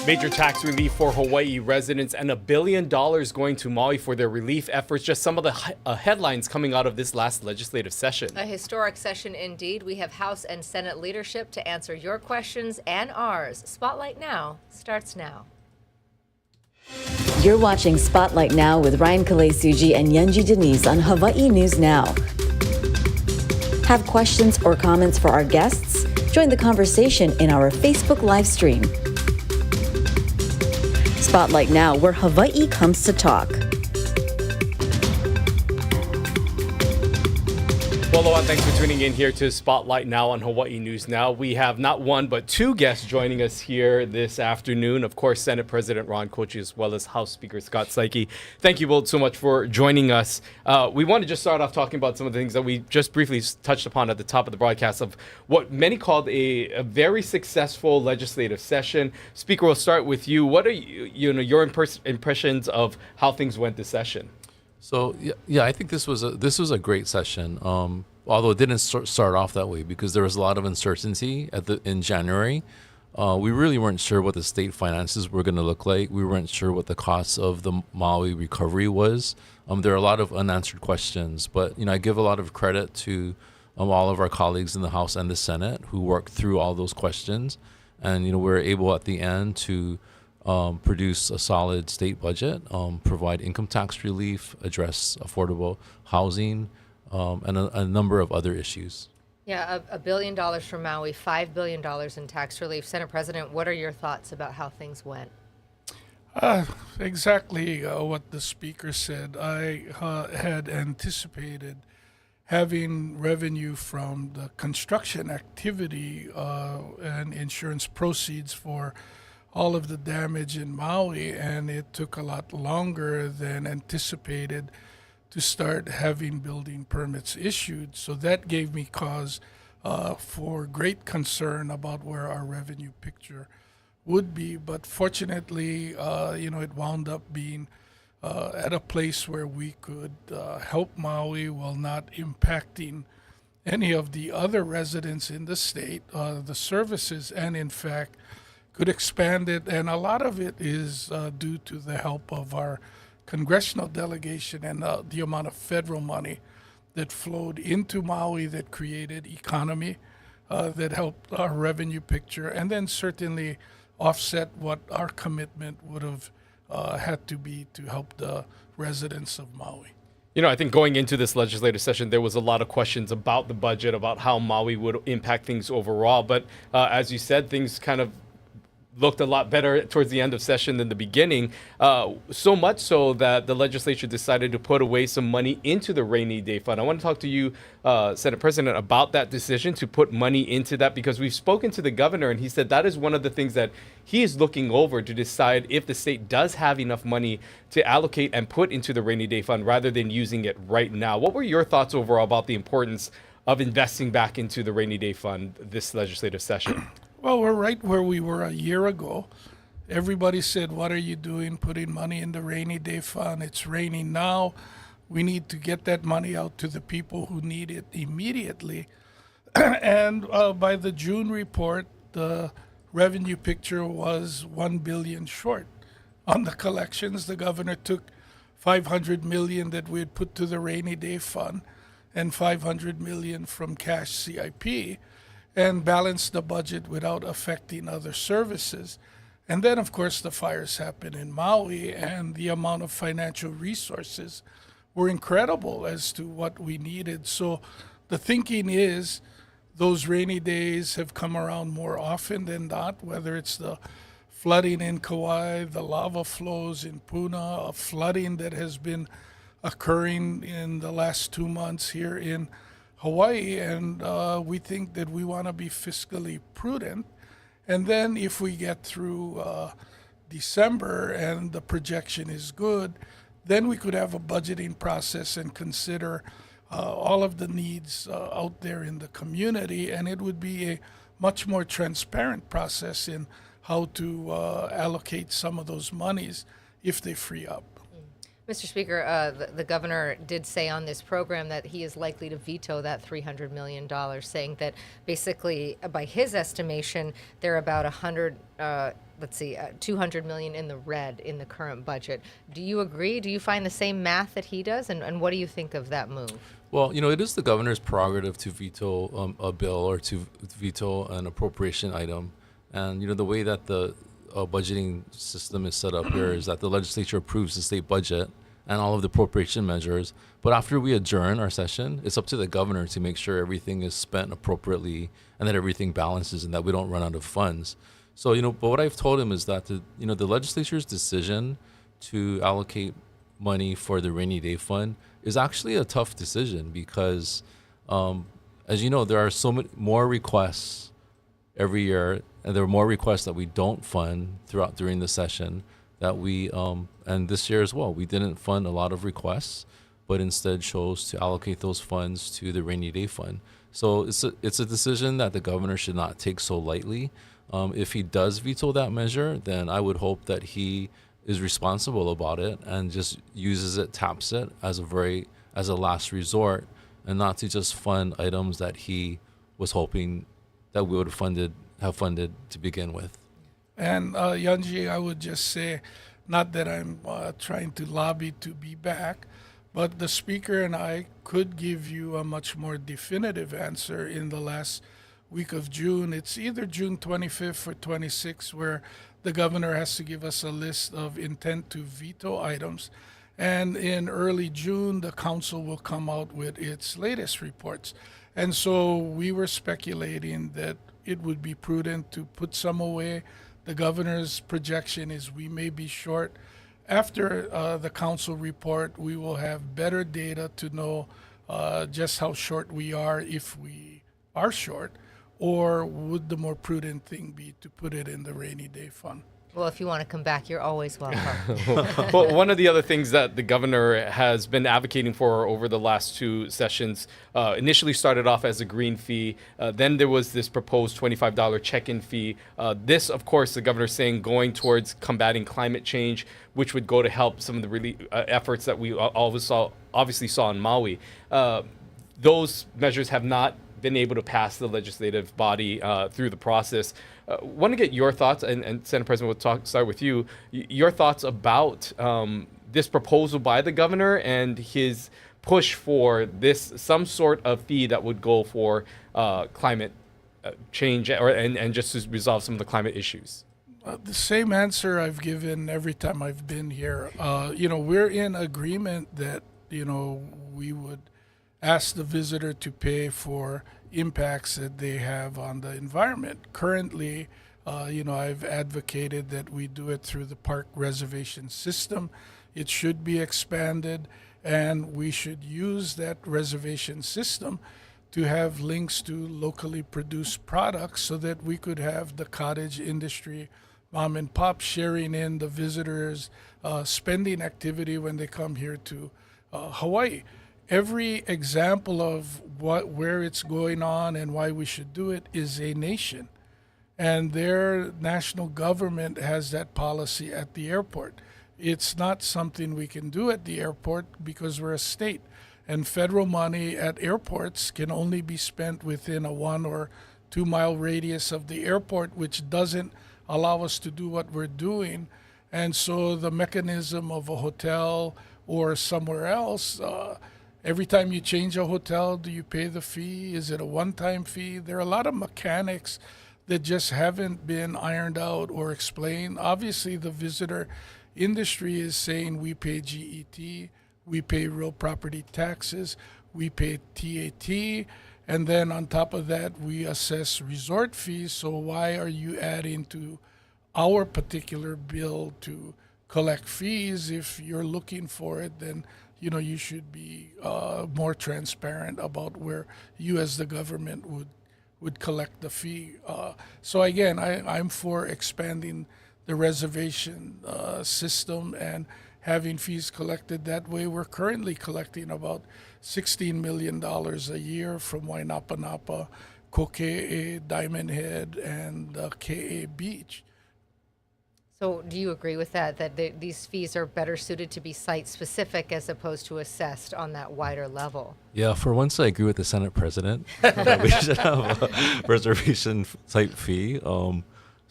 Major tax relief for Hawaii residents and $1 billion going to Maui for their relief efforts. Just some of the headlines coming out of this last legislative session. A historic session indeed. We have House and Senate leadership to answer your questions and ours. Spotlight Now starts now. You're watching Spotlight Now with Ryan Kalei-Suji and Yunji Denise on Hawaii News Now. Have questions or comments for our guests? Join the conversation in our Facebook live stream. Spotlight Now, where Hawaii comes to talk. Well, aloha, thanks for tuning in here to Spotlight Now on Hawaii News Now. We have not one, but two guests joining us here this afternoon. Of course, Senate President Ron Kochi, as well as House Speaker Scott Saiki. Thank you both so much for joining us. We want to just start off talking about some of the things that we just briefly touched upon at the top of the broadcast of what many called a very successful legislative session. Speaker, we'll start with you. What are your impressions of how things went this session? So yeah, I think this was a great session. Although it didn't start off that way because there was a lot of uncertainty in January. We really weren't sure what the state finances were going to look like. We weren't sure what the cost of the Maui recovery was. There are a lot of unanswered questions, but I give a lot of credit to all of our colleagues in the House and the Senate who worked through all those questions, and we were able at the end to produce a solid state budget, provide income tax relief, address affordable housing, and a number of other issues. Yeah, $1 billion from Maui, $5 billion in tax relief. Senate President, what are your thoughts about how things went? Exactly what the speaker said. I had anticipated having revenue from the construction activity and insurance proceeds for all of the damage in Maui, and it took a lot longer than anticipated to start having building permits issued. So that gave me cause for great concern about where our revenue picture would be. But fortunately, it wound up being at a place where we could help Maui while not impacting any of the other residents in the state, the services, and in fact, could expand it, and a lot of it is due to the help of our congressional delegation and the amount of federal money that flowed into Maui that created economy, that helped our revenue picture, and then certainly offset what our commitment would have had to be to help the residents of Maui. I think going into this legislative session, there was a lot of questions about the budget, about how Maui would impact things overall. But as you said, things kind of looked a lot better towards the end of session than the beginning, so much so that the legislature decided to put away some money into the rainy day fund. I want to talk to you, Senate President, about that decision to put money into that, because we've spoken to the governor and he said that is one of the things that he is looking over to decide if the state does have enough money to allocate and put into the rainy day fund rather than using it right now. What were your thoughts overall about the importance of investing back into the rainy day fund this legislative session? Well, we're right where we were a year ago. Everybody said, what are you doing putting money in the rainy day fund? It's raining now. We need to get that money out to the people who need it immediately. And by the June report, the revenue picture was $1 billion short. On the collections, the governor took $500 million that we had put to the rainy day fund and $500 million from cash CIP, and balance the budget without affecting other services. And then, of course, the fires happened in Maui, and the amount of financial resources were incredible as to what we needed. So the thinking is those rainy days have come around more often than not, whether it's the flooding in Kauai, the lava flows in Puna, a flooding that has been occurring in the last 2 months here in Hawaii, and we think that we want to be fiscally prudent. And then if we get through December and the projection is good, then we could have a budgeting process and consider all of the needs out there in the community, and it would be a much more transparent process in how to allocate some of those monies if they free up. Mr. Speaker, the governor did say on this program that he is likely to veto that $300 million, saying that basically, by his estimation, they're about 200 million in the red in the current budget. Do you agree? Do you find the same math that he does? And what do you think of that move? Well, it is the governor's prerogative to veto a bill or to veto an appropriation item. And, the way that the budgeting system is set up here is that the legislature approves the state budget and all of the appropriation measures. But after we adjourn our session, it's up to the governor to make sure everything is spent appropriately and that everything balances and that we don't run out of funds. So, but what I've told him is that the legislature's decision to allocate money for the rainy day fund is actually a tough decision because, as you know, there are so many more requests every year, and there are more requests that we don't fund during the session that we, and this year as well, we didn't fund a lot of requests, but instead chose to allocate those funds to the rainy day fund. So it's a decision that the governor should not take so lightly. If he does veto that measure, then I would hope that he is responsible about it and just taps it as a last resort, and not to just fund items that he was hoping that we would have funded to begin with. And Yunji, I would just say, not that I'm trying to lobby to be back, but the speaker and I could give you a much more definitive answer in the last week of June. It's either June 25th or 26th, where the governor has to give us a list of intent to veto items. And in early June, the council will come out with its latest reports. And so we were speculating that it would be prudent to put some away. The governor's projection is we may be short. After the council report, we will have better data to know just how short we are, if we are short, or would the more prudent thing be to put it in the rainy day fund? Well, if you want to come back, you're always welcome. Well, one of the other things that the governor has been advocating for over the last two sessions initially started off as a green fee. Then there was this proposed $25 check-in fee. This, of course, the governor saying going towards combating climate change, which would go to help some of the relief efforts that we obviously saw in Maui. Those measures have not been able to pass the legislative body through the process. Want to get your thoughts, and Senate President, we'll start with you. Your thoughts about this proposal by the governor and his push for some sort of fee that would go for climate change and just to resolve some of the climate issues. The same answer I've given every time I've been here. We're in agreement that we would ask the visitor to pay for impacts that they have on the environment. Currently, I've advocated that we do it through the park reservation system. It should be expanded, and we should use that reservation system to have links to locally produced products so that we could have the cottage industry, mom and pop, sharing in the visitors' spending activity when they come here to Hawaii. Every example of where it's going on and why we should do it is a nation. And their national government has that policy at the airport. It's not something we can do at the airport because we're a state. And federal money at airports can only be spent within a 1 or 2 mile radius of the airport, which doesn't allow us to do what we're doing. And so the mechanism of a hotel or somewhere else, every time you change a hotel, do you pay the fee? Is it a one-time fee? There are a lot of mechanics that just haven't been ironed out or explained. Obviously, the visitor industry is saying we pay GET, we pay real property taxes, we pay TAT, and then on top of that, we assess resort fees. So why are you adding to our particular bill to collect fees? If you're looking for it, then you should be more transparent about where you as the government would collect the fee. So again, I'm for expanding the reservation system and having fees collected that way. We're currently collecting about $16 million a year from Wainapanapa, Kokee, Diamond Head, and KA Beach. So do you agree with that, that these fees are better suited to be site-specific as opposed to assessed on that wider level? Yeah, for once, I agree with the Senate President that we should have a reservation type fee. So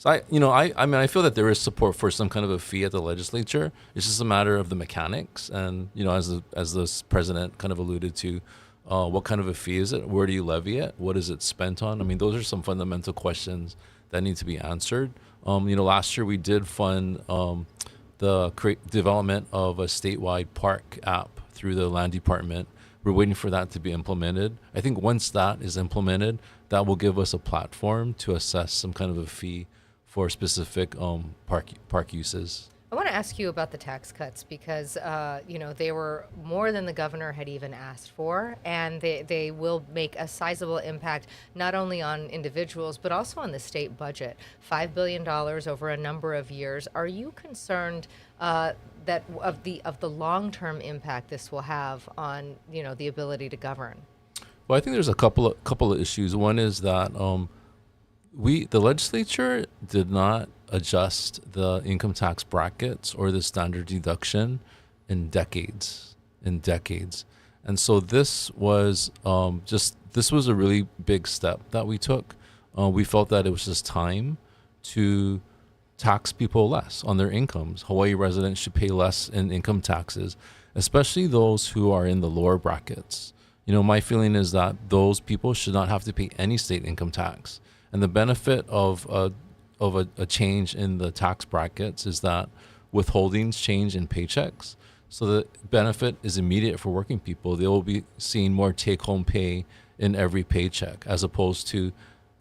I mean, I feel that there is support for some kind of a fee at the legislature. It's just a matter of the mechanics, and as the president kind of alluded to, what kind of a fee is it? Where do you levy it? What is it spent on? I mean, those are some fundamental questions that need to be answered. Last year we did fund the development of a statewide park app through the land department. We're waiting for that to be implemented. I think once that is implemented, that will give us a platform to assess some kind of a fee for specific park uses. I want to ask you about the tax cuts because, they were more than the governor had even asked for, and they will make a sizable impact not only on individuals but also on the state budget. $5 billion over a number of years. Are you concerned that of the long-term impact this will have on the ability to govern? Well, I think there's a couple of issues. One is that the legislature did not adjust the income tax brackets or the standard deduction in decades. And so this was a really big step that we took. We felt that it was just time to tax people less on their incomes. Hawaii residents should pay less in income taxes, especially those who are in the lower brackets. My feeling is that those people should not have to pay any state income tax. And the benefit of a change in the tax brackets is that withholdings change in paychecks. So the benefit is immediate for working people. They will be seeing more take-home pay in every paycheck, as opposed to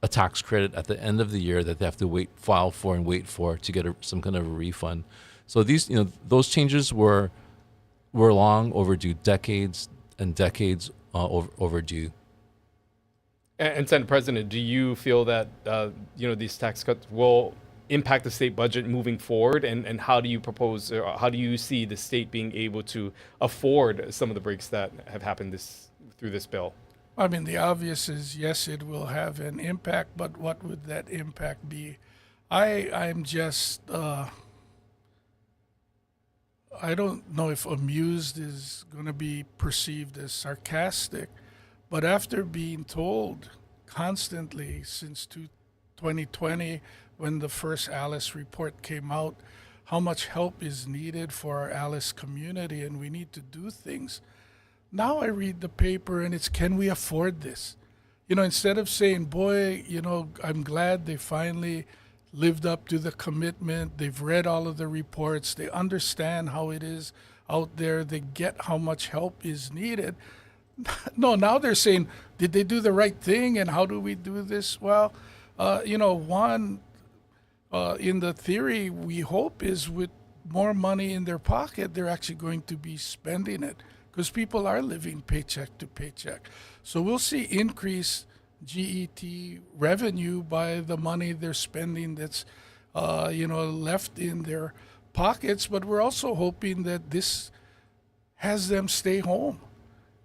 a tax credit at the end of the year that they have to file for and wait for to get some kind of a refund. So those changes were long overdue, decades and decades overdue. And Senate President, do you feel that these tax cuts will impact the state budget moving forward? And how do you propose, or how do you see the state being able to afford some of the breaks that have happened through this bill? I mean, the obvious is yes, it will have an impact, but what would that impact be? I'm just I don't know if amused is going to be perceived as sarcastic, but after being told constantly since 2020, when the first ALICE report came out, how much help is needed for our ALICE community and we need to do things. Now I read the paper and it's, can we afford this? Instead of saying, boy, I'm glad they finally lived up to the commitment. They've read all of the reports. They understand how it is out there. They get how much help is needed. No, now they're saying, did they do the right thing and how do we do this? Well, in the theory, we hope is with more money in their pocket, they're actually going to be spending it because people are living paycheck to paycheck. So we'll see increased GET revenue by the money they're spending that's, left in their pockets. But we're also hoping that this has them stay home.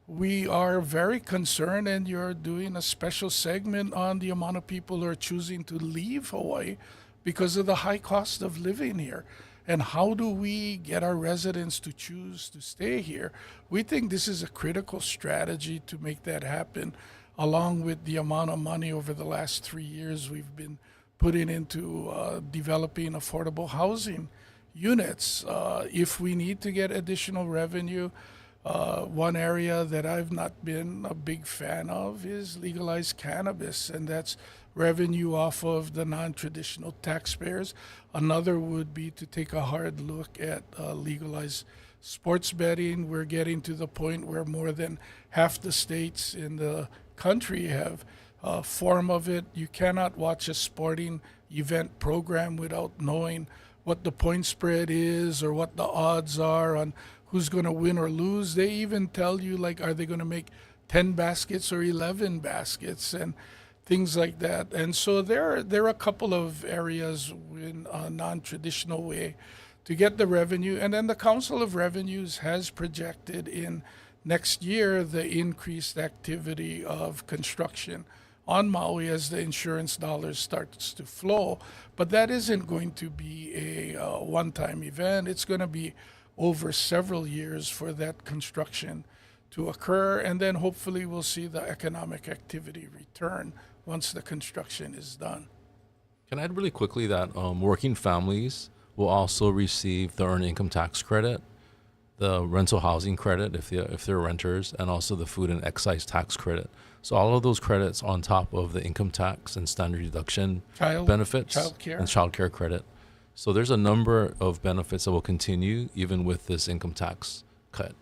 We are very concerned, and you're doing a special segment on the amount of people who are choosing to leave Hawaii because of the high cost of living here. And how do we get our residents to choose to stay here? We think this is a critical strategy to make that happen, along with the amount of money over the last 3 years we've been putting into developing affordable housing units. If we need to get additional revenue, one area that I've not been a big fan of is legalized cannabis, and that's revenue off of the non-traditional taxpayers. Another would be to take a hard look at legalized sports betting. We're getting to the point where more than half the states in the country have a form of it. You cannot watch a sporting event program without knowing what the point spread is or what the odds are on who's going to win or lose. They even tell you, like, are they going to make 10 baskets or 11 baskets and things like that. And so there are a couple of areas in a non-traditional way to get the revenue. And then the Council of Revenues has projected in next year the increased activity of construction on Maui as the insurance dollars starts to flow. But that isn't going to be a one-time event. It's going to be over several years for that construction to occur, and then hopefully we'll see the economic activity return once the construction is done. Can I add really quickly that working families will also receive the earned income tax credit, the rental housing credit if they're renters, and also the food and excise tax credit. So all of those credits on top of the income tax and standard deduction benefits and child care credit. So there's a number of benefits that will continue even with this income tax cut.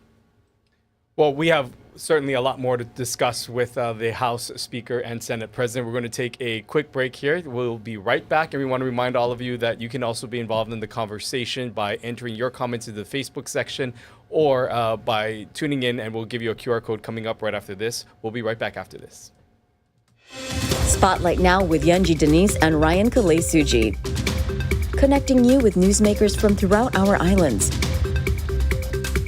Well, we have certainly a lot more to discuss with the House Speaker and Senate President. We're going to take a quick break here. We'll be right back. And we want to remind all of you that you can also be involved in the conversation by entering your comments in the Facebook section or by tuning in, and we'll give you a QR code coming up right after this. We'll be right back after this. Spotlight Now with Yunji Denise and Ryan Kalei-Suji. Connecting you with newsmakers from throughout our islands.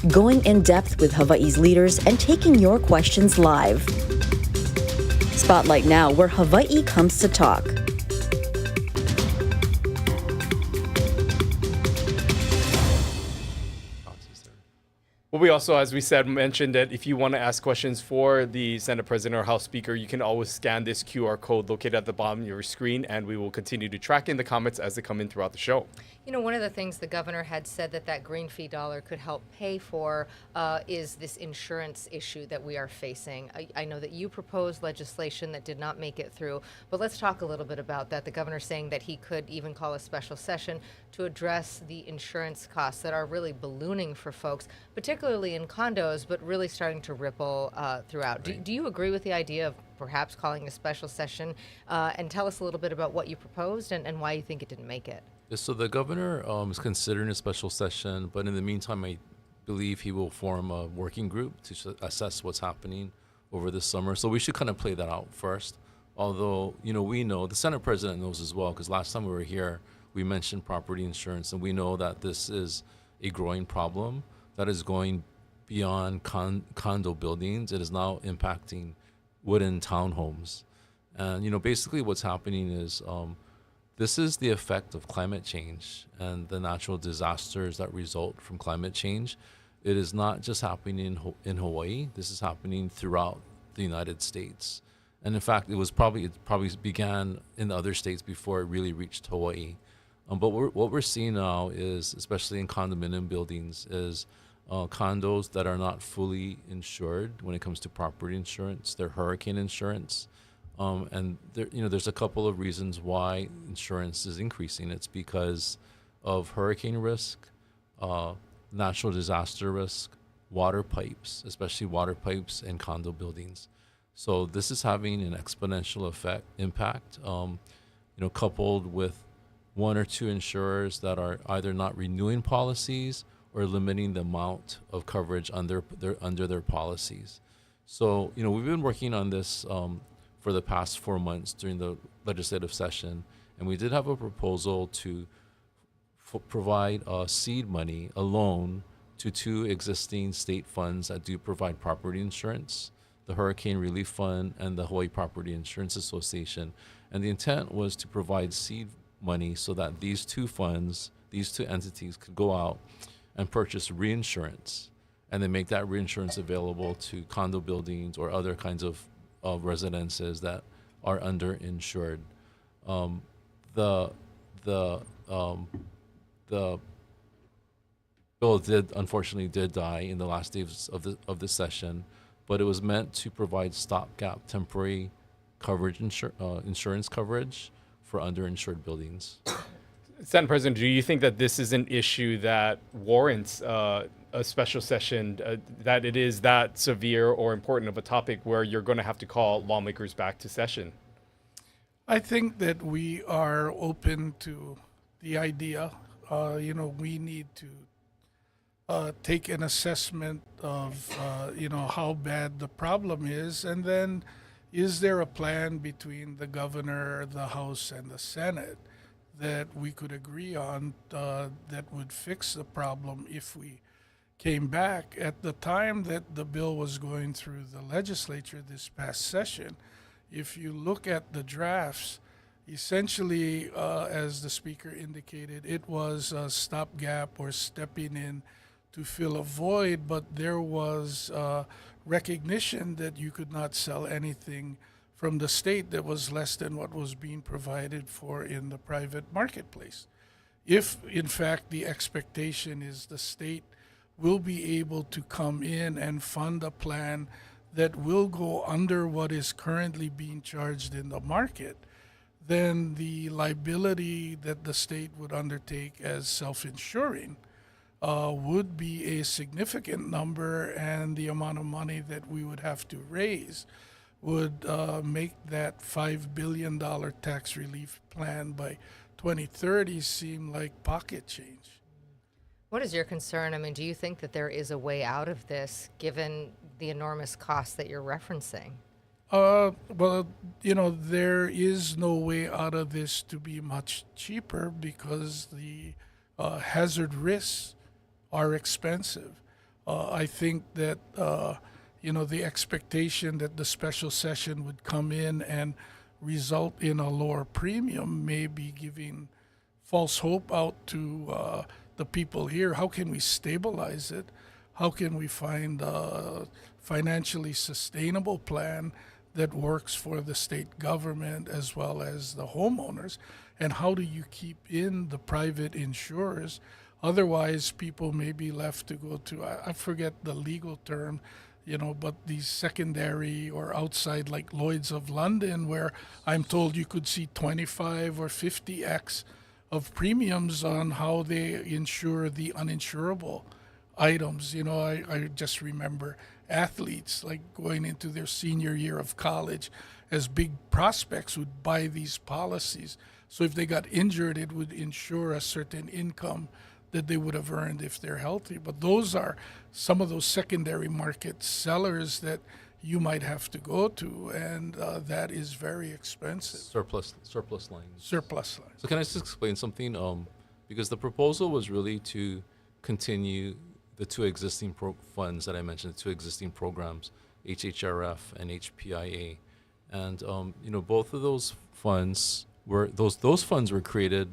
Going in depth with Hawaii's leaders and taking your questions live. Spotlight Now, where Hawaii comes to talk. Well, we also, as we said, mentioned that if you want to ask questions for the Senate President or House Speaker, you can always scan this QR code located at the bottom of your screen, and we will continue to track in the comments as they come in throughout the show. You know, one of the things the governor had said that green fee dollar could help pay for is this insurance issue that we are facing. I know that you proposed legislation that did not make it through, but let's talk a little bit about that. The governor saying that he could even call a special session to address the insurance costs that are really ballooning for folks, particularly in condos, but really starting to ripple throughout. Right. Do you agree with the idea of perhaps calling a special session? And tell us a little bit about what you proposed and why you think it didn't make it. So the governor is considering a special session, but in the meantime, I believe he will form a working group to assess what's happening over the summer. So we should kind of play that out first. Although, we know, the Senate President knows as well, because last time we were here, we mentioned property insurance, and we know that this is a growing problem that is going beyond condo buildings. It is now impacting wooden townhomes. And, basically what's happening is this is the effect of climate change and the natural disasters that result from climate change. It is not just happening in Hawaii. This is happening throughout the United States. And in fact, it probably began in the other states before it really reached Hawaii. But what we're seeing now is, especially in condominium buildings, is condos that are not fully insured when it comes to property insurance. They're hurricane insurance. And there's a couple of reasons why insurance is increasing. It's because of hurricane risk, natural disaster risk, water pipes, especially water pipes in condo buildings. So this is having an exponential impact, coupled with one or two insurers that are either not renewing policies or limiting the amount of coverage under their policies. So, we've been working on this for the past 4 months during the legislative session, and we did have a proposal to provide seed money, a loan, to two existing state funds that do provide property insurance, the Hurricane Relief Fund and the Hawaii Property Insurance Association. And the intent was to provide seed money so that these two funds, these two entities, could go out and purchase reinsurance, and then make that reinsurance available to condo buildings or other kinds of residences that are underinsured. The bill unfortunately did die in the last days of the session, but it was meant to provide stopgap temporary coverage insurance coverage for underinsured buildings. Senate President, do you think that this is an issue that warrants a special session, that it is that severe or important of a topic where you're going to have to call lawmakers back to session? I think that we are open to the idea. We need to take an assessment of, how bad the problem is, and then is there a plan between the governor, the House, and the Senate that we could agree on that would fix the problem if we came back? At the time that the bill was going through the legislature this past session, if you look at the drafts, essentially, as the speaker indicated, it was a stopgap or stepping in to fill a void, but there was recognition that you could not sell anything from the state that was less than what was being provided for in the private marketplace. If, in fact, the expectation is the state will be able to come in and fund a plan that will go under what is currently being charged in the market, then the liability that the state would undertake as self-insuring would be a significant number, and the amount of money that we would have to raise would make that $5 billion tax relief plan by 2030 seem like pocket change. What is your concern? I mean, do you think that there is a way out of this given the enormous costs that you're referencing? Well, there is no way out of this to be much cheaper because the hazard risks are expensive. I think that, the expectation that the special session would come in and result in a lower premium may be giving false hope out to the people here. How can we stabilize it? How can we find a financially sustainable plan that works for the state government as well as the homeowners? And how do you keep in the private insurers? Otherwise, people may be left to go to, I forget the legal term, but these secondary or outside, like Lloyd's of London, where I'm told you could see 25 or 50x of premiums on how they insure the uninsurable items. I just remember athletes like going into their senior year of college as big prospects would buy these policies. So if they got injured, it would insure a certain income that they would have earned if they're healthy. But those are some of those secondary market sellers that you might have to go to, and that is very expensive. Surplus lines. Surplus lines. So can I just explain something? Because the proposal was really to continue the two existing funds that I mentioned, the two existing programs, HHRF and HPIA, and both of those funds those funds were created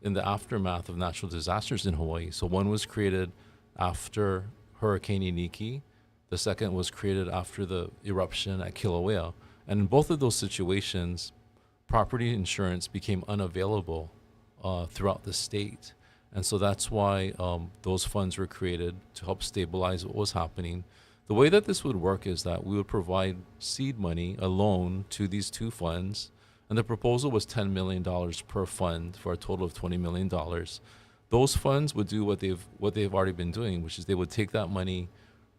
in the aftermath of natural disasters in Hawaii. So one was created after Hurricane Iniki. The second was created after the eruption at Kilauea. And in both of those situations, property insurance became unavailable throughout the state. And so that's why those funds were created to help stabilize what was happening. The way that this would work is that we would provide seed money, a loan, to these two funds. And the proposal was $10 million per fund for a total of $20 million. Those funds would do what they've already been doing, which is they would take that money,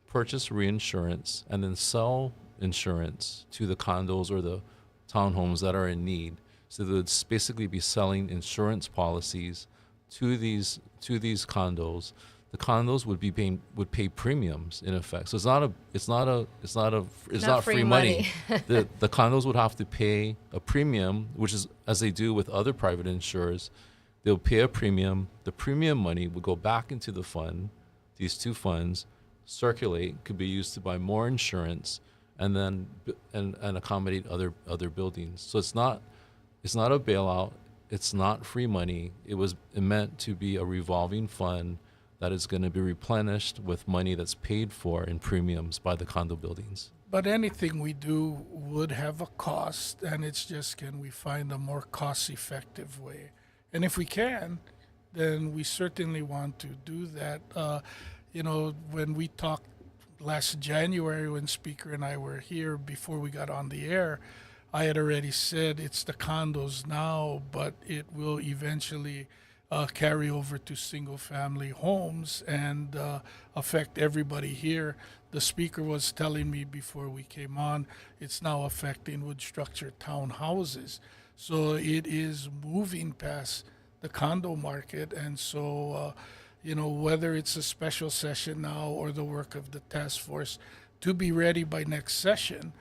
purchase reinsurance, and then sell insurance to the condos or the townhomes that are in need. So they would basically be selling insurance policies to these condos. The condos would pay premiums in effect. So it's not free money. The condos would have to pay a premium, which is as they do with other private insurers. They'll pay a premium. The premium money would go back into the fund. These two funds circulate, could be used to buy more insurance, and then and accommodate other buildings. So it's not a bailout. It's not free money. It was meant to be a revolving fund that is going to be replenished with money that's paid for in premiums by the condo buildings. But anything we do would have a cost, and it's just, can we find a more cost-effective way? And if we can, then we certainly want to do that. When we talked last January, when Speaker and I were here before we got on the air, I had already said it's the condos now, but it will eventually carry over to single-family homes and affect everybody here. The Speaker was telling me before we came on, it's now affecting wood-structured townhouses. So it is moving past the condo market, and so whether it's a special session now or the work of the task force to be ready by next session,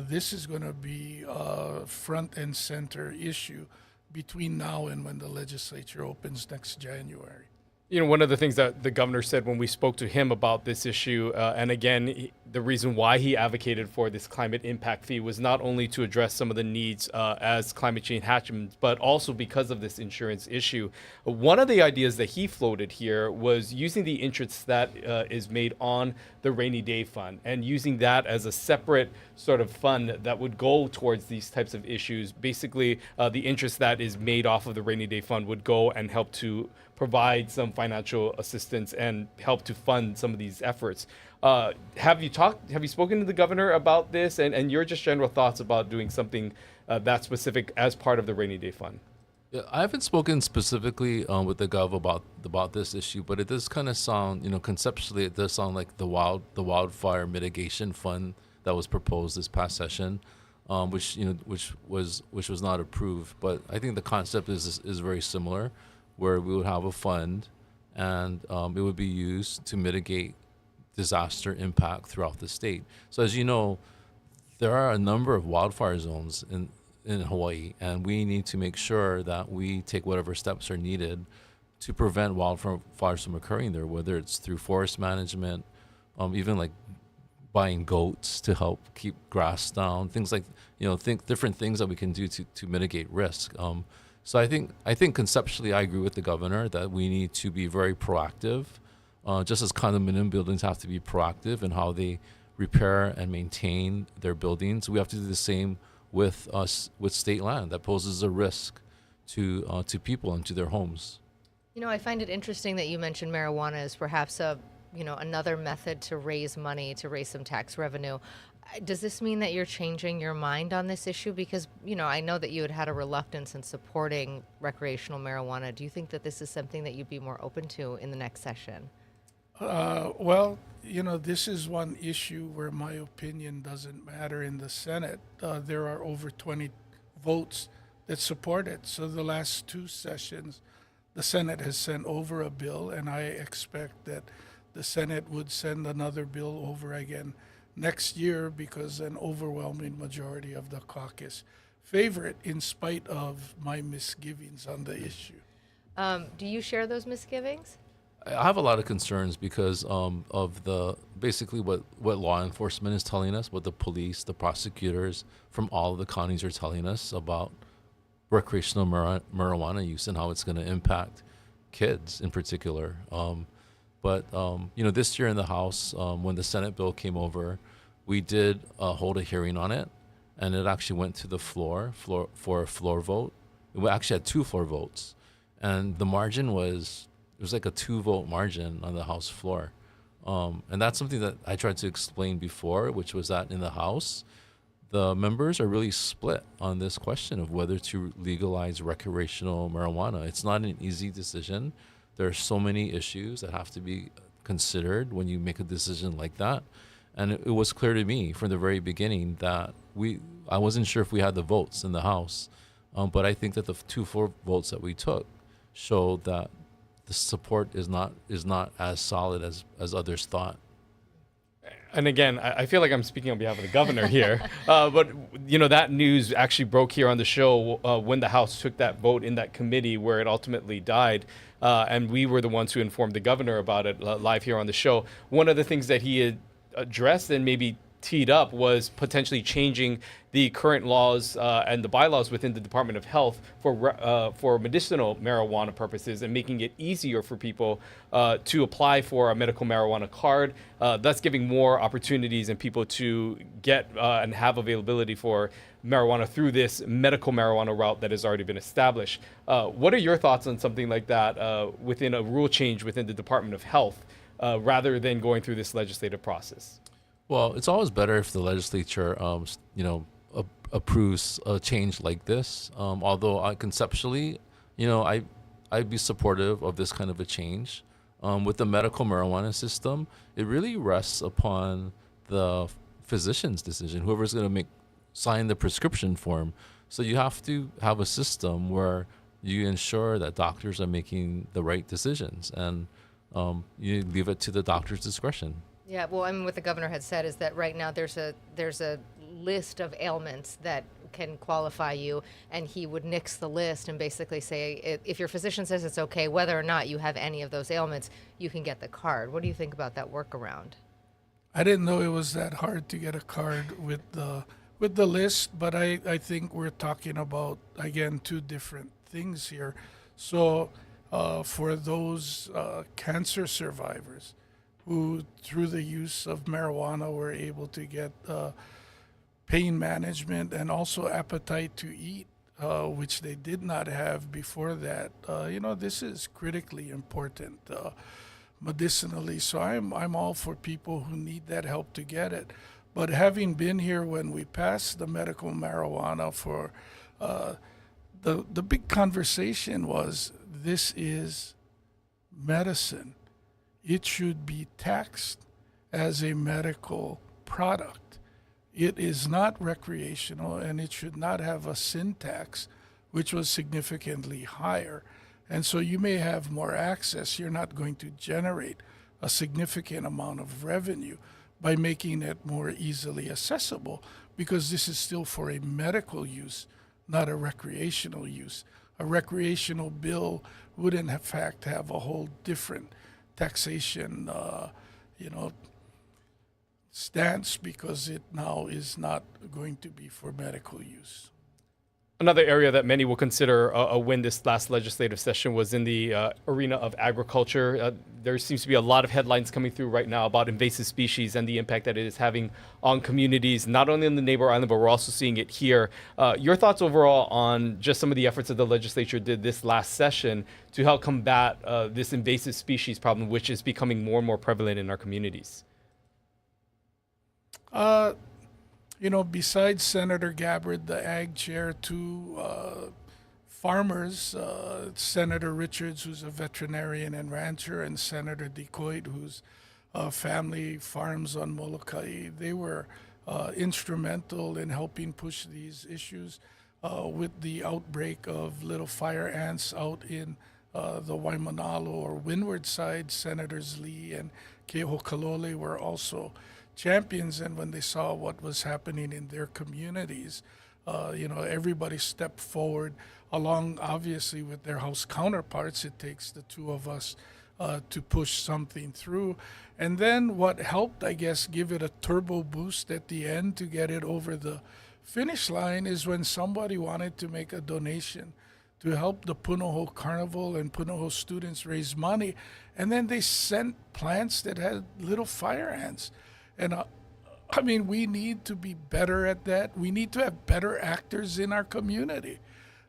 this is going to be a front and center issue between now and when the legislature opens next January. You know, one of the things that the governor said when we spoke to him about this issue, and again, the reason why he advocated for this climate impact fee was not only to address some of the needs as climate change happens, but also because of this insurance issue. One of the ideas that he floated here was using the interest that is made on the rainy day fund and using that as a separate sort of fund that would go towards these types of issues. Basically, the interest that is made off of the rainy day fund would go and help to provide some financial assistance and help to fund some of these efforts. Have you spoken to the governor about this and your just general thoughts about doing something that specific as part of the rainy day fund? Yeah, I haven't spoken specifically with the gov about this issue, but it does kind of sound, conceptually, it does sound like the wildfire mitigation fund that was proposed this past session, which was not approved. But I think the concept is very similar, where we would have a fund, and it would be used to mitigate disaster impact throughout the state. So as you know, there are a number of wildfire zones in Hawaii, and we need to make sure that we take whatever steps are needed to prevent wildfires from occurring there, whether it's through forest management, even like buying goats to help keep grass down, things like, different things that we can do to mitigate risk. So I think conceptually I agree with the governor that we need to be very proactive, just as condominium buildings have to be proactive in how they repair and maintain their buildings. We have to do the same with state land that poses a risk to people and to their homes. I find it interesting that you mentioned marijuana as perhaps another method to raise money, to raise some tax revenue. Does this mean that you're changing your mind on this issue? Because, I know that you had a reluctance in supporting recreational marijuana. Do you think that this is something that you'd be more open to in the next session? Well, this is one issue where my opinion doesn't matter in the Senate. There are over 20 votes that support it. So the last two sessions, the Senate has sent over a bill, and I expect that the Senate would send another bill over again next year because an overwhelming majority of the caucus favor it in spite of my misgivings on the issue. Do you share those misgivings? I have a lot of concerns because of basically what law enforcement is telling us, what the police, the prosecutors from all of the counties are telling us about recreational marijuana use and how it's going to impact kids in particular. But this year in the House, when the Senate bill came over, we did hold a hearing on it, and it actually went to the floor for a floor vote. We actually had 2 floor votes, and the margin was like a 2-vote margin on the House floor. And that's something that I tried to explain before, which was that in the House, the members are really split on this question of whether to legalize recreational marijuana. It's not an easy decision. There are so many issues that have to be considered when you make a decision like that. And it was clear to me from the very beginning that I wasn't sure if we had the votes in the House, but I think that the 2 floor votes that we took showed that the support is not as solid as others thought. And again, I feel like I'm speaking on behalf of the governor here, but that news actually broke here on the show when the House took that vote in that committee where it ultimately died, and we were the ones who informed the governor about it live here on the show. One of the things that he had addressed and maybe teed up was potentially changing the current laws and the bylaws within the Department of Health for medicinal marijuana purposes and making it easier for people to apply for a medical marijuana card, thus giving more opportunities and people to get and have availability for marijuana through this medical marijuana route that has already been established. What are your thoughts on something like that within a rule change within the Department of Health rather than going through this legislative process? Well, it's always better if the legislature, approves a change like this. Although conceptually, I'd be supportive of this kind of a change. With the medical marijuana system, it really rests upon the physician's decision, whoever's going to sign the prescription form. So you have to have a system where you ensure that doctors are making the right decisions, and you leave it to the doctor's discretion. Yeah, well, what the governor had said is that right now there's a list of ailments that can qualify you, and he would nix the list and basically say, if your physician says it's okay, whether or not you have any of those ailments, you can get the card. What do you think about that workaround? I didn't know it was that hard to get a card with the list, but I think we're talking about, again, two different things here. So for those cancer survivors who, through the use of marijuana, were able to get pain management and also appetite to eat, which they did not have before that. This is critically important medicinally. So I'm all for people who need that help to get it. But having been here when we passed the medical marijuana for the big conversation was, this is medicine. It should be taxed as a medical product. It is not recreational, and it should not have a sin tax, which was significantly higher. And so you may have more access. You're not going to generate a significant amount of revenue by making it more easily accessible, because this is still for a medical use, not a recreational use. A recreational bill would in fact have a whole different taxation, stance, because it now is not going to be for medical use. Another area that many will consider a win this last legislative session was in the arena of agriculture. There seems to be a lot of headlines coming through right now about invasive species and the impact that it is having on communities, not only in the neighbor island, but we're also seeing it here. Your thoughts overall on just some of the efforts that the legislature did this last session to help combat this invasive species problem, which is becoming more and more prevalent in our communities? Besides Senator Gabbard, the ag chair, two farmers, Senator Richards, who's a veterinarian and rancher, and Senator Decoit, whose family farms on Molokai, they were instrumental in helping push these issues with the outbreak of little fire ants out in the Waimanalo or windward side. Senators Lee and Kehokalole were also champions, and when they saw what was happening in their communities, everybody stepped forward along, obviously, with their House counterparts. It takes the two of us to push something through. And then what helped, I guess, give it a turbo boost at the end to get it over the finish line is when somebody wanted to make a donation to help the Punahou Carnival and Punahou students raise money. And then they sent plants that had little fire ants. And we need to be better at that. We need to have better actors in our community.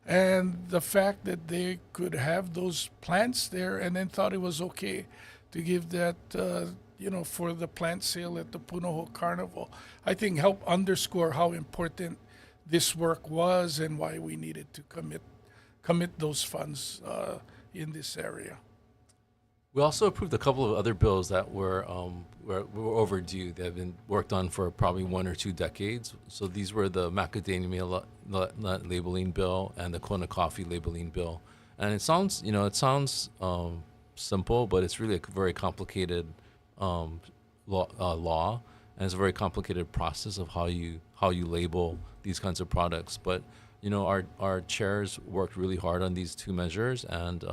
And the fact that they could have those plants there and then thought it was okay to give that, for the plant sale at the Punahou Carnival, I think helped underscore how important this work was and why we needed to commit those funds in this area. We also approved a couple of other bills that were overdue. They have been worked on for probably 1 or 2 decades. So these were the macadamia nut labeling bill and the Kona coffee labeling bill. And it sounds simple, but it's really a very complicated law, and it's a very complicated process of how you label these kinds of products. But our chairs worked really hard on these 2 measures, and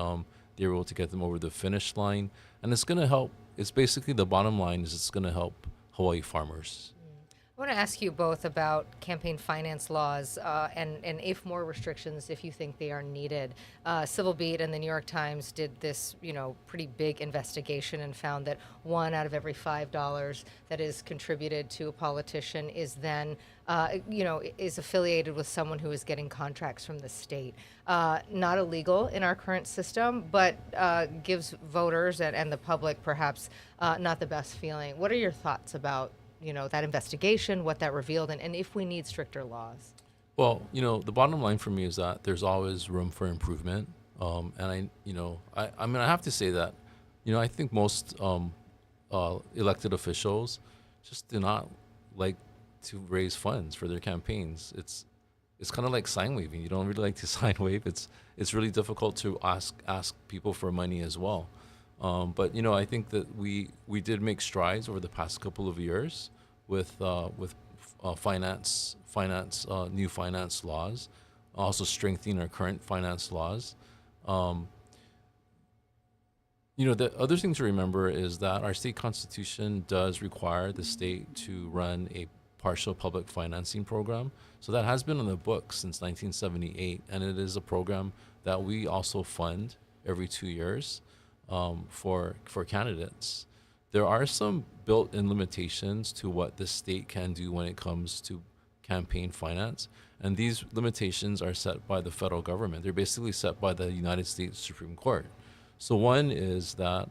they were able to get them over the finish line. And it's going to help. It's basically, the bottom line is it's going to help Hawaii farmers. I want to ask you both about campaign finance laws and if more restrictions, if you think they are needed. Civil Beat and the New York Times did this, pretty big investigation and found that 1 out of every $5 that is contributed to a politician is then, is affiliated with someone who is getting contracts from the state. Not illegal in our current system, but gives voters and the public perhaps not the best feeling. What are your thoughts about that investigation, what that revealed, and if we need stricter laws? Well, the bottom line for me is that there's always room for improvement. And I have to say that, I think most elected officials just do not like to raise funds for their campaigns. It's kind of like sign waving. You don't really like to sign wave. It's really difficult to ask people for money as well. But I think that we did make strides over the past couple of years with finance new finance laws, also strengthening our current finance laws. The other thing to remember is that our state constitution does require the state to run a partial public financing program. So that has been on the books since 1978, and it is a program that we also fund every 2 years for candidates. There are some built-in limitations to what the state can do when it comes to campaign finance, and these limitations are set by the federal government. They're basically set by the United States Supreme Court. So one is that,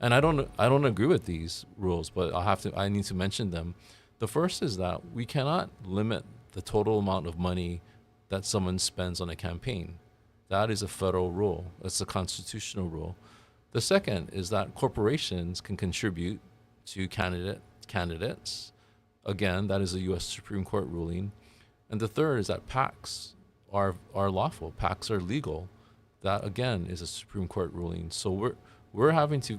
and I don't agree with these rules, but I need to mention them. The first is that we cannot limit the total amount of money that someone spends on a campaign. That is a federal rule. It's a constitutional rule. The second is that corporations can contribute to candidates. Again, that is a U.S. Supreme Court ruling. And the third is that PACs are lawful. PACs are legal. That again is a Supreme Court ruling. So we're having to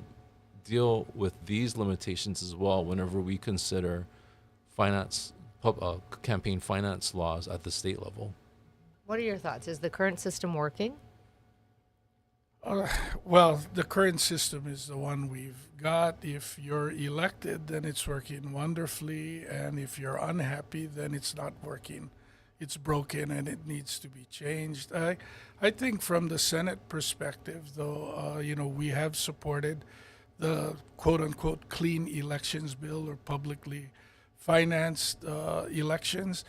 deal with these limitations as well whenever we consider campaign finance laws at the state level. What are your thoughts? Is the current system working? Well, the current system is the one we've got. If you're elected, then it's working wonderfully, and if you're unhappy, then it's not working. It's broken and it needs to be changed. I think from the Senate perspective, though, we have supported the quote-unquote clean elections bill or publicly financed elections.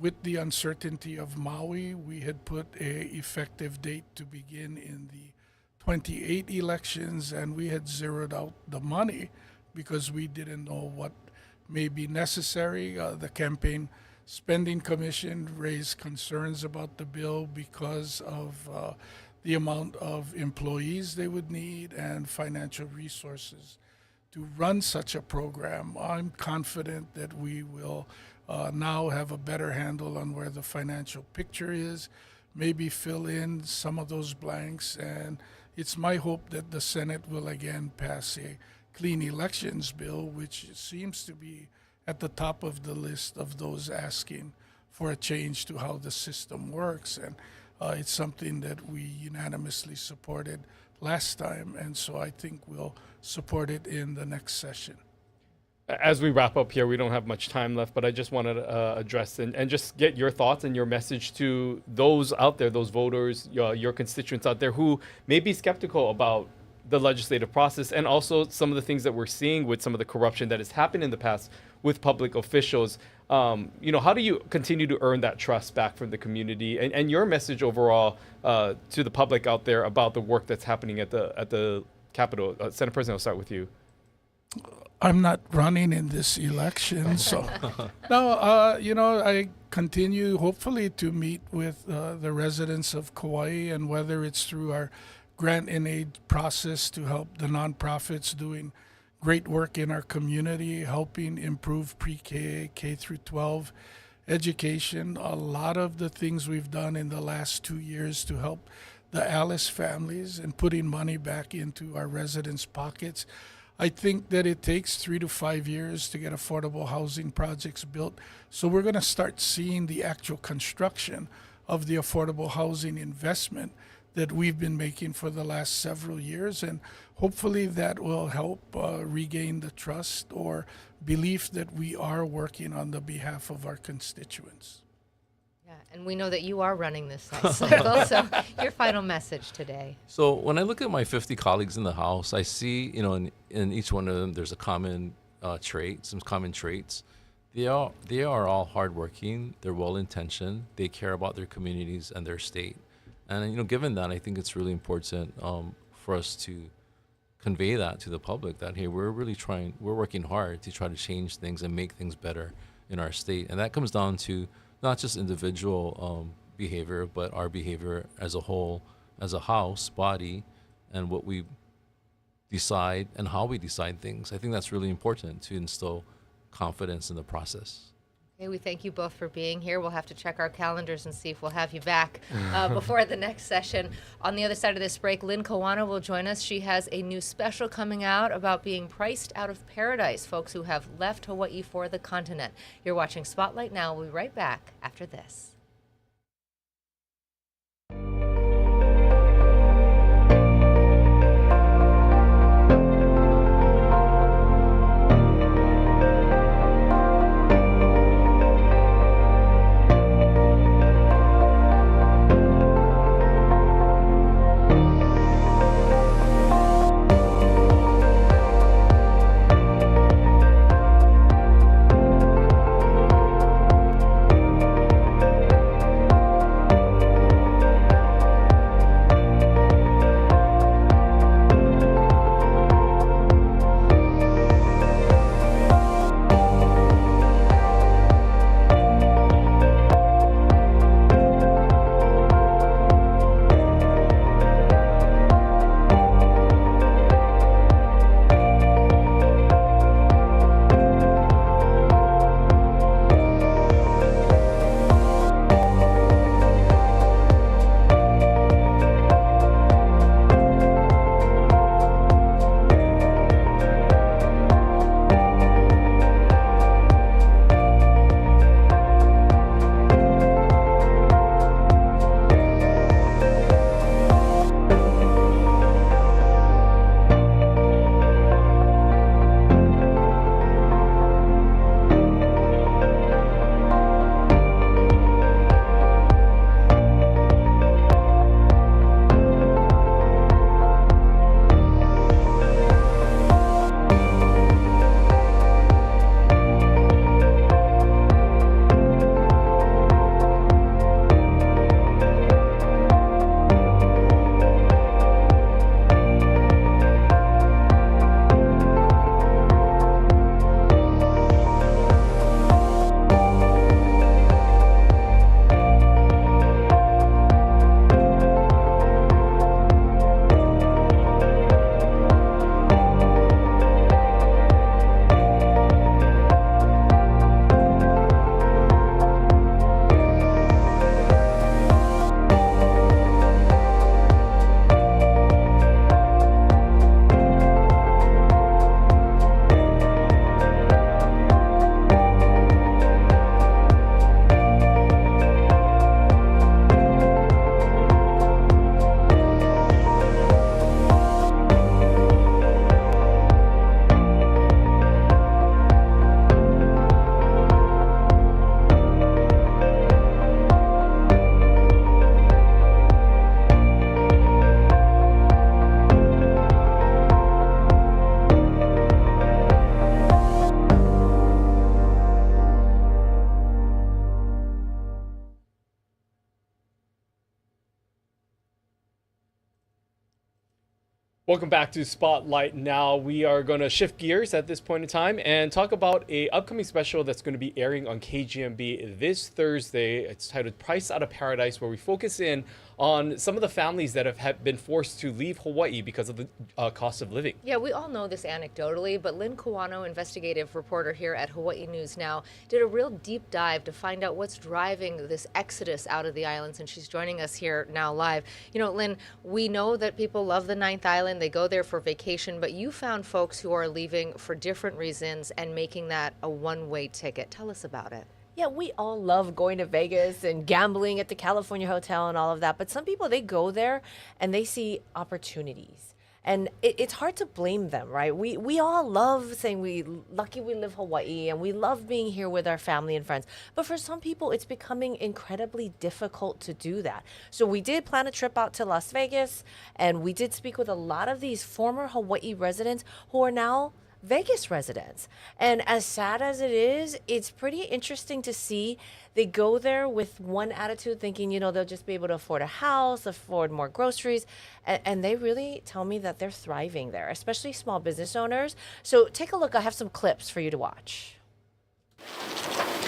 With the uncertainty of Maui, we had put a effective date to begin in the 28 elections, and we had zeroed out the money because we didn't know what may be necessary. The campaign Spending Commission raised concerns about the bill because of the amount of employees they would need and financial resources to run such a program. I'm confident that we will now have a better handle on where the financial picture is, maybe fill in some of those blanks, and it's my hope that the Senate will again pass a clean elections bill, which seems to be at the top of the list of those asking for a change to how the system works. And it's something that we unanimously supported last time, and so I think we'll support it in the next session. As we wrap up here, we don't have much time left, but I just wanted to address and just get your thoughts and your message to those out there, those voters, your constituents out there who may be skeptical about the legislative process and also some of the things that we're seeing with some of the corruption that has happened in the past with public officials. How do you continue to earn that trust back from the community and your message overall to the public out there about the work that's happening at the Capitol? Senate President, I'll start with you. I'm not running in this election, so no. I continue hopefully to meet with the residents of Kauai, and whether it's through our grant and aid process to help the nonprofits doing great work in our community, helping improve pre-K, K through 12 education. A lot of the things we've done in the last 2 years to help the Alice families and putting money back into our residents' pockets. I think that it takes 3 to 5 years to get affordable housing projects built. So we're going to start seeing the actual construction of the affordable housing investment that we've been making for the last several years. And hopefully that will help regain the trust or belief that we are working on the behalf of our constituents. Yeah, and we know that you are running this cycle. So your final message today. So when I look at my 50 colleagues in the House, I see, in each one of them, there's a common trait, some common traits. They are all hardworking. They're well-intentioned. They care about their communities and their state. And, given that, I think it's really important for us to convey that to the public that, hey, we're working hard to try to change things and make things better in our state. And that comes down to not just individual behavior, but our behavior as a whole, as a House body, and what we decide and how we decide things. I think that's really important to instill confidence in the process. Hey, we thank you both for being here. We'll have to check our calendars and see if we'll have you back before the next session. On the other side of this break, Lynn Kawano will join us. She has a new special coming out about being priced out of paradise, folks who have left Hawaii for the continent. You're watching Spotlight Now. We'll be right back after this. Welcome back to Spotlight Now. We are going to shift gears at this point in time and talk about a upcoming special that's going to be airing on KGMB this Thursday. It's titled Price Out of Paradise, where we focus in on some of the families that have been forced to leave Hawaii because of the cost of living. Yeah, we all know this anecdotally, but Lynn Kawano, investigative reporter here at Hawaii News Now, did a real deep dive to find out what's driving this exodus out of the islands, and she's joining us here now live. You know, Lynn, we know that people love the Ninth Island. They go there for vacation, but you found folks who are leaving for different reasons and making that a one-way ticket. Tell us about it. Yeah, we all love going to Vegas and gambling at the California Hotel and all of that. But some people, they go there and they see opportunities. And it's hard to blame them, right? We all love saying lucky we live Hawaii and we love being here with our family and friends. But for some people, it's becoming incredibly difficult to do that. So we did plan a trip out to Las Vegas, and we did speak with a lot of these former Hawaii residents who are now Vegas residents. And as sad as it is, it's pretty interesting to see they go there with one attitude, thinking, you know, they'll just be able to afford a house, afford more groceries. And they really tell me that they're thriving there, especially small business owners. So take a look. I have some clips for you to watch.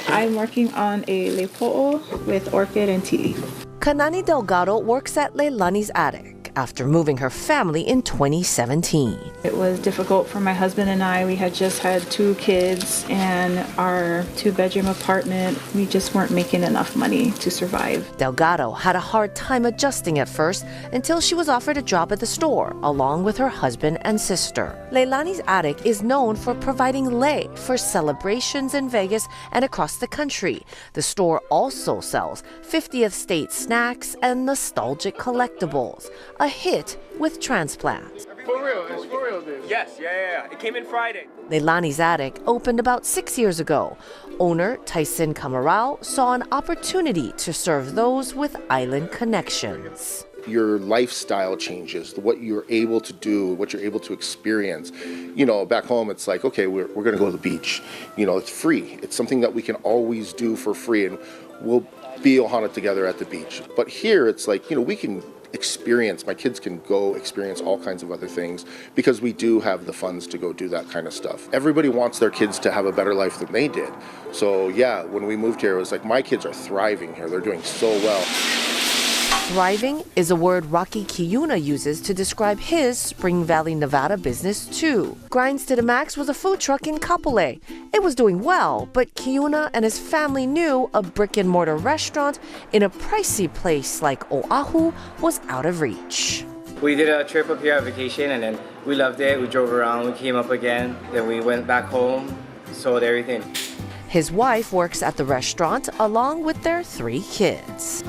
I'm working on a lepo'o with orchid and tea leaf. Kanani Delgado works at Leilani's Attic, after moving her family in 2017. It was difficult for my husband and I. We had just had 2 kids and our 2-bedroom apartment. We just weren't making enough money to survive. Delgado had a hard time adjusting at first until she was offered a job at the store along with her husband and sister. Leilani's attic is known for providing lei for celebrations in Vegas and across the country. The store also sells 50th state snacks and nostalgic collectibles, a hit with transplants. For real, it's for real, dude. Yes, yeah. It came in Friday. Leilani's attic opened about 6 years ago. Owner Tyson Camarao saw an opportunity to serve those with island connections. Your lifestyle changes, what you're able to do, what you're able to experience. You know, back home it's like, okay, we're going to go to the beach. You know, it's free. It's something that we can always do for free, and we'll be ohana together at the beach. But here it's like, you know, we can experience, my kids can go experience all kinds of other things because we do have the funds to go do that kind of stuff. Everybody wants their kids to have a better life than they did. So yeah, when we moved here, it was like, my kids are thriving here. They're doing so well. Thriving is a word Rocky Kiuna uses to describe his Spring Valley, Nevada business too. Grinds to the Max was a food truck in Kapolei. It was doing well, but Kiuna and his family knew a brick and mortar restaurant in a pricey place like Oahu was out of reach. We did a trip up here on vacation and then we loved it. We drove around, we came up again, then we went back home, sold everything. His wife works at the restaurant along with their 3 kids.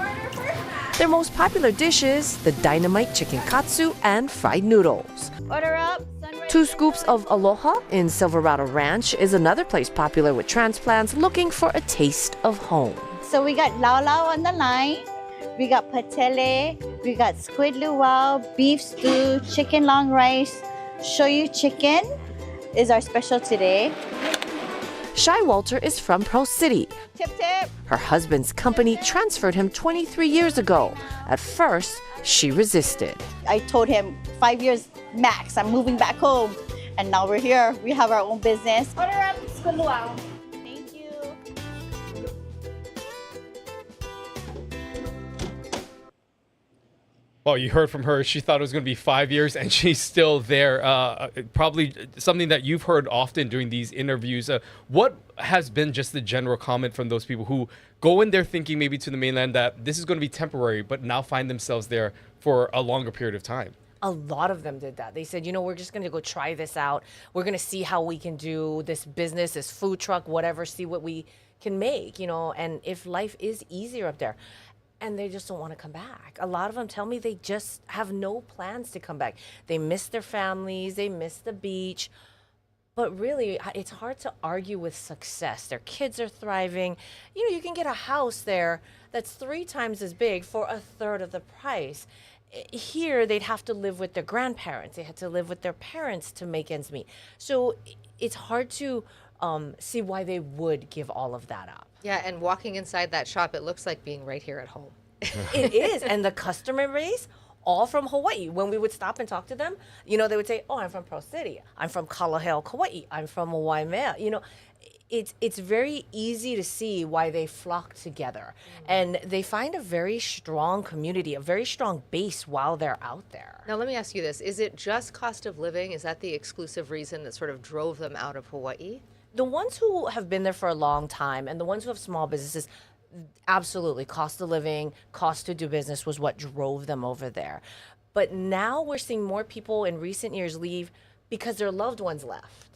Their most popular dishes, the dynamite chicken katsu and fried noodles. Order up. 2 scoops of aloha in Silverado Ranch is another place popular with transplants looking for a taste of home. So we got lau lau on the line. We got patele. We got squid luau, beef stew, chicken long rice, shoyu chicken is our special today. Shai Walter is from Pearl City. Tip tip. Her husband's company transferred him 23 years ago. At first, she resisted. I told him 5 years max, I'm moving back home. And now we're here. We have our own business. Order up squid luau. Thank you. Well, you heard from her. She thought it was going to be 5 years, and she's still there. Probably something that you've heard often during these interviews. What has been just the general comment from those people who go in there thinking maybe to the mainland that this is going to be temporary, but now find themselves there for a longer period of time? A lot of them did that. They said, you know, we're just going to go try this out. We're going to see how we can do this business, this food truck, whatever, see what we can make, you know, and if life is easier up there. And they just don't want to come back. A lot of them tell me they just have no plans to come back. They miss their families, they miss the beach. But really, it's hard to argue with success. Their kids are thriving. You know, you can get a house there that's 3 times as big for a third of the price. Here, they'd have to live with their grandparents. They had to live with their parents to make ends meet. So it's hard to see why they would give all of that up. Yeah, and walking inside that shop, it looks like being right here at home. It is. And the customer base, all from Hawaii. When we would stop and talk to them, you know, they would say, oh, I'm from Pearl City. I'm from Kalaheo, Kauai. I'm from Waimea. You know, it's very easy to see why they flock together. And they find a very strong community, a very strong base while they're out there. Now, let me ask you this. Is it just cost of living? Is that the exclusive reason that sort of drove them out of Hawaii? The ones who have been there for a long time and the ones who have small businesses, absolutely, cost of living, cost to do business was what drove them over there. But now we're seeing more people in recent years leave because their loved ones left.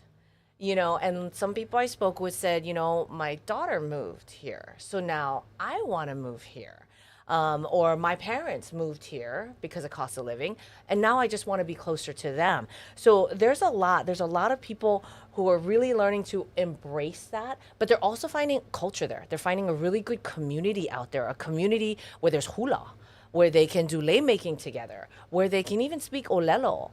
You know, and some people I spoke with said, you know, my daughter moved here, so now I want to move here. Or my parents moved here because of cost of living, and now I just want to be closer to them. So there's a lot of people who are really learning to embrace that, but they're also finding culture there. They're finding a really good community out there, a community where there's hula, where they can do lei making together, where they can even speak olelo.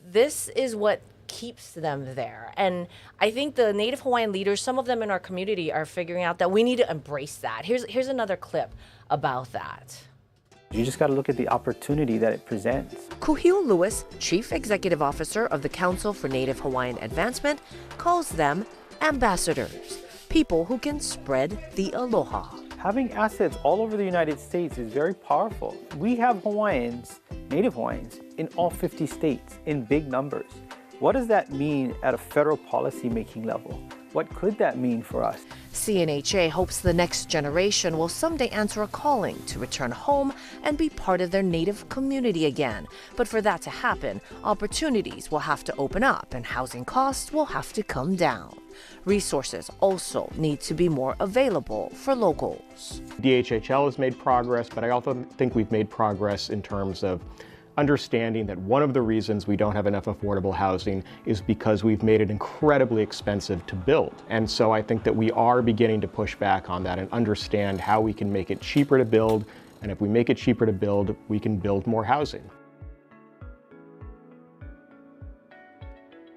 This is what keeps them there. And I think the Native Hawaiian leaders, some of them in our community, are figuring out that we need to embrace that. Here's another clip about that. You just got to look at the opportunity that it presents. Kuhil Lewis, Chief Executive Officer of the Council for Native Hawaiian Advancement, calls them ambassadors, people who can spread the aloha. Having assets all over the United States is very powerful. We have Hawaiians Native Hawaiians in all 50 states in big numbers. What does that mean at a federal policy-making level? What could that mean for us? CNHA hopes the next generation will someday answer a calling to return home and be part of their Native community again. But for that to happen, opportunities will have to open up and housing costs will have to come down. Resources also need to be more available for locals. DHHL has made progress, but I also think we've made progress in terms of understanding that one of the reasons we don't have enough affordable housing is because we've made it incredibly expensive to build. And so I think that we are beginning to push back on that and understand how we can make it cheaper to build. And if we make it cheaper to build, we can build more housing.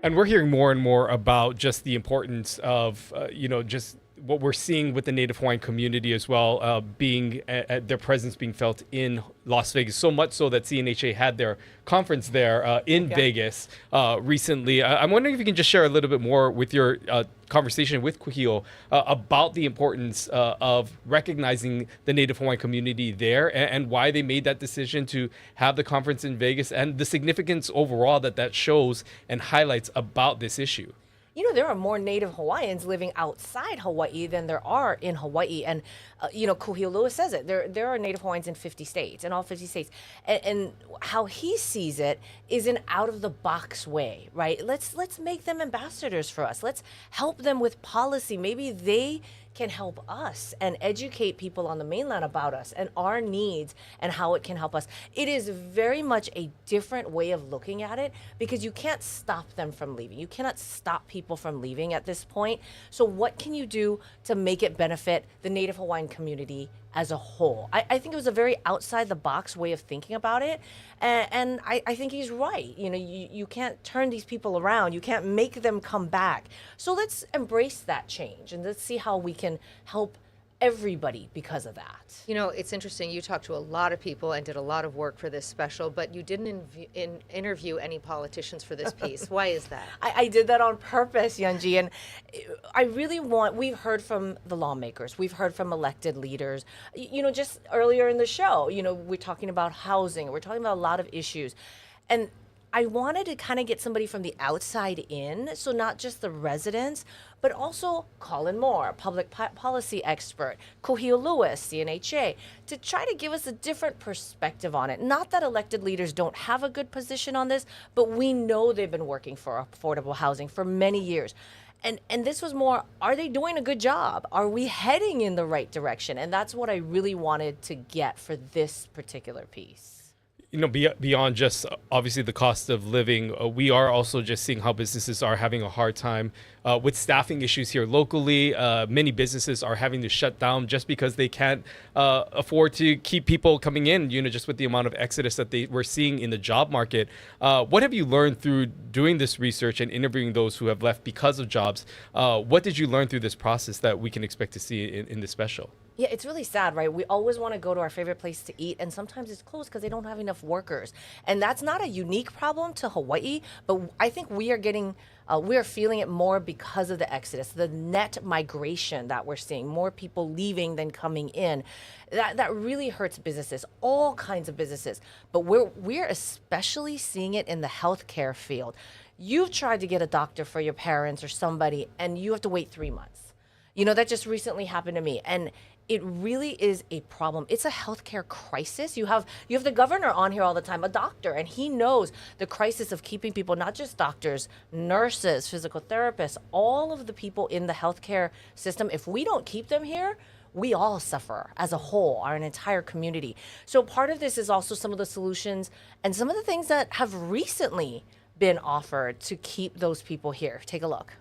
And we're hearing more and more about just the importance of, just what we're seeing with the Native Hawaiian community as well, their presence being felt in Las Vegas, so much so that CNHA had their conference there in Vegas recently. I'm wondering if you can just share a little bit more with your conversation with Kuhio about the importance of recognizing the Native Hawaiian community there and why they made that decision to have the conference in Vegas and the significance overall that shows and highlights about this issue. There are more Native Hawaiians living outside Hawaii than there are in Hawaii. And, Kuhio Lewis says it. There are Native Hawaiians in 50 states, in all 50 states. And how he sees it is an out-of-the-box way, right? Let's make them ambassadors for us. Let's help them with policy. Maybe they can help us and educate people on the mainland about us and our needs and how it can help us. It is very much a different way of looking at it because you can't stop them from leaving. You cannot stop people from leaving at this point. So what can you do to make it benefit the Native Hawaiian community as a whole? I think it was a very outside the box way of thinking about it. And I think he's right. You can't turn these people around. You can't make them come back. So let's embrace that change and let's see how we can help everybody because of that. It's interesting. You talked to a lot of people and did a lot of work for this special, but you didn't interview any politicians for this piece. Why is that? I did that on purpose, Yunji, and I really we've heard from the lawmakers, we've heard from elected leaders. Just earlier in the show, we're talking about housing, we're talking about a lot of issues. And I wanted to kind of get somebody from the outside in, so not just the residents, but also Colin Moore, public policy expert, Kuhio Lewis, CNHA, to try to give us a different perspective on it. Not that elected leaders don't have a good position on this, but we know they've been working for affordable housing for many years. And this was more, are they doing a good job? Are we heading in the right direction? And that's what I really wanted to get for this particular piece. Beyond just obviously the cost of living, we are also just seeing how businesses are having a hard time with staffing issues here locally. Many businesses are having to shut down just because they can't afford to keep people coming in, just with the amount of exodus that we're seeing in the job market. What have you learned through doing this research and interviewing those who have left because of jobs? What did you learn through this process that we can expect to see in this special? Yeah, it's really sad, right? We always want to go to our favorite place to eat, and sometimes it's closed because they don't have enough workers. And that's not a unique problem to Hawaii, but I think we are feeling it more because of the exodus, the net migration that we're seeing, more people leaving than coming in. That really hurts businesses, all kinds of businesses. But we're especially seeing it in the healthcare field. You've tried to get a doctor for your parents or somebody, and you have to wait 3 months. That just recently happened to me. And it really is a problem. It's a healthcare crisis. You have the governor on here all the time, a doctor, and he knows the crisis of keeping people, not just doctors, nurses, physical therapists, all of the people in the healthcare system. If we don't keep them here, we all suffer as a whole, our entire community. So part of this is also some of the solutions and some of the things that have recently been offered to keep those people here. Take a look.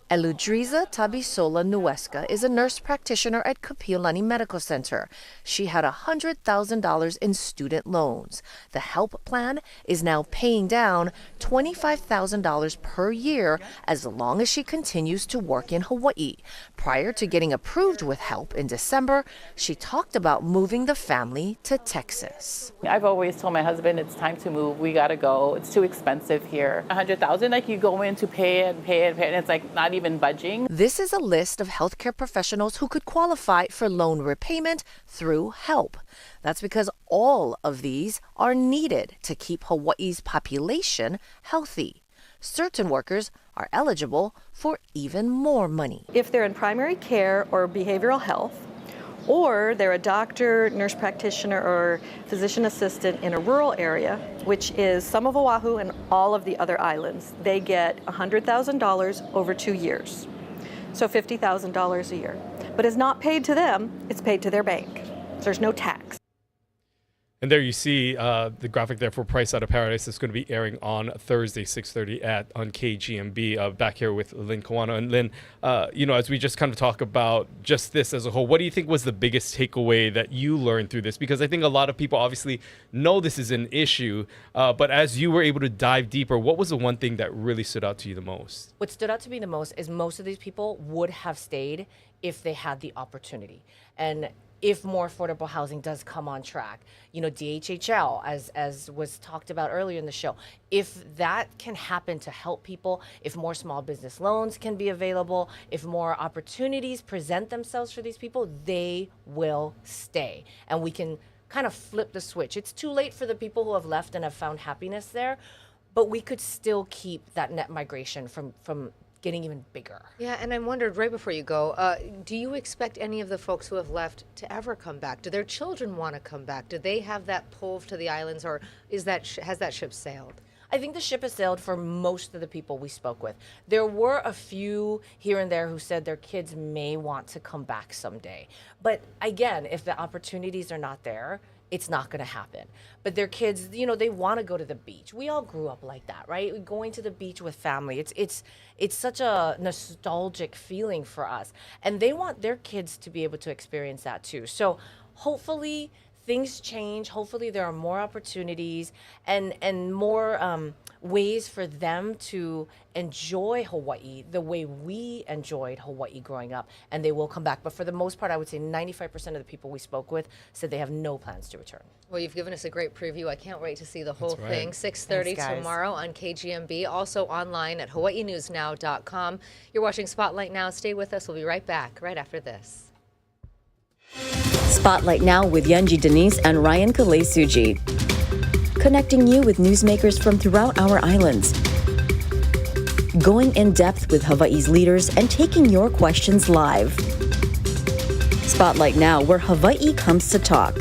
Eludriza Tabisola Nuesca is a nurse practitioner at Kapiolani Medical Center. She had $100,000 in student loans. The HELP plan is now paying down $25,000 per year as long as she continues to work in Hawaii. Prior to getting approved with HELP in December, she talked about moving the family to Texas. I've always told my husband it's time to move. We got to go. It's too expensive here. $100,000, like you go in to pay it, and it's like not even budging. This is a list of healthcare professionals who could qualify for loan repayment through HELP. That's because all of these are needed to keep Hawaii's population healthy. Certain workers are eligible for even more money. If they're in primary care or behavioral health, or they're a doctor, nurse practitioner, or physician assistant in a rural area, which is some of Oahu and all of the other islands, they get $100,000 over 2 years. So $50,000 a year. But it's not paid to them, it's paid to their bank. So there's no tax. And there you see the graphic there for Price Out of Paradise. It's going to be airing on Thursday, 6:30 on KGMB. Back here with Lynn Kawano. And Lynn, as we just kind of talk about just this as a whole, what do you think was the biggest takeaway that you learned through this? Because I think a lot of people obviously know this is an issue, but as you were able to dive deeper, what was the one thing that really stood out to you the most? What stood out to me the most is most of these people would have stayed if they had the opportunity. And if more affordable housing does come on track, DHHL, as was talked about earlier in the show, if that can happen to help people, if more small business loans can be available, if more opportunities present themselves for these people, they will stay. And we can kind of flip the switch. It's too late for the people who have left and have found happiness there, but we could still keep that net migration from getting even bigger. Yeah, and I wondered right before you go, do you expect any of the folks who have left to ever come back? Do their children want to come back? Do they have that pull to the islands, or has that ship sailed? I think the ship has sailed for most of the people we spoke with. There were a few here and there who said their kids may want to come back someday. But again, if the opportunities are not there, it's not going to happen. But their kids, they want to go to the beach. We all grew up like that, right? Going to the beach with family. It's such a nostalgic feeling for us. And they want their kids to be able to experience that too. So hopefully things change. Hopefully there are more opportunities and more ways for them to enjoy Hawaii the way we enjoyed Hawaii growing up, and they will come back. But for the most part, I would say 95% of the people we spoke with said they have no plans to return. Well, you've given us a great preview. I can't wait to see the whole That's right. thing. 6:30 Thanks, guys. tomorrow on KGMB, also online at hawaiinewsnow.com. You're watching Spotlight Now. Stay with us. We'll be right back right after this. Spotlight Now with Yunji Denise and Ryan Kalesuji. Connecting you with newsmakers from throughout our islands. Going in depth with Hawaii's leaders and taking your questions live. Spotlight Now, where Hawaii comes to talk.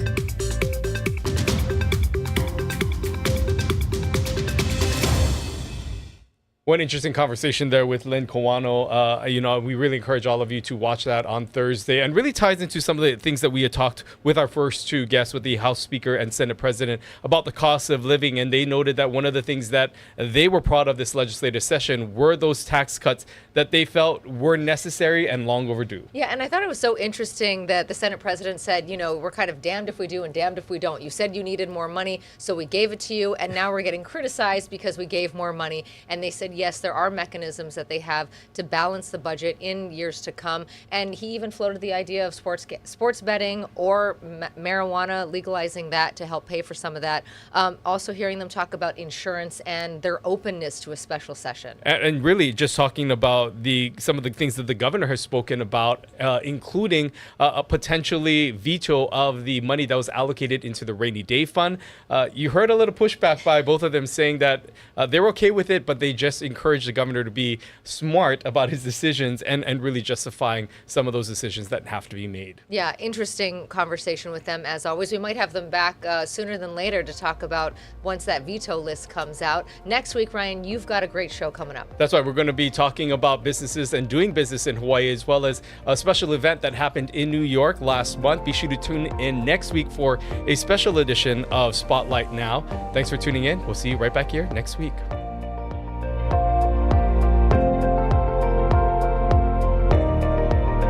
One interesting conversation there with Lynn Kawano. We really encourage all of you to watch that on Thursday, and really ties into some of the things that we had talked with our first two guests, with the House Speaker and Senate President, about the cost of living. And they noted that one of the things that they were proud of this legislative session were those tax cuts that they felt were necessary and long overdue. Yeah, and I thought it was so interesting that the Senate President said, we're kind of damned if we do and damned if we don't. You said you needed more money, so we gave it to you, and now we're getting criticized because we gave more money. And they said, yes, there are mechanisms that they have to balance the budget in years to come. And he even floated the idea of sports betting or marijuana, legalizing that to help pay for some of that. Also hearing them talk about insurance and their openness to a special session. And really just talking about some of the things that the governor has spoken about, including a potentially veto of the money that was allocated into the rainy day fund. You heard a little pushback by both of them saying that they're okay with it, but they just encourage the governor to be smart about his decisions and really justifying some of those decisions that have to be made. Yeah, interesting conversation with them as always. We might have them back sooner than later to talk about once that veto list comes out. Next week, Ryan, you've got a great show coming up. That's right. We're going to be talking about businesses and doing business in Hawaii, as well as a special event that happened in New York last month. Be sure to tune in next week for a special edition of Spotlight Now. Thanks for tuning in. We'll see you right back here next week.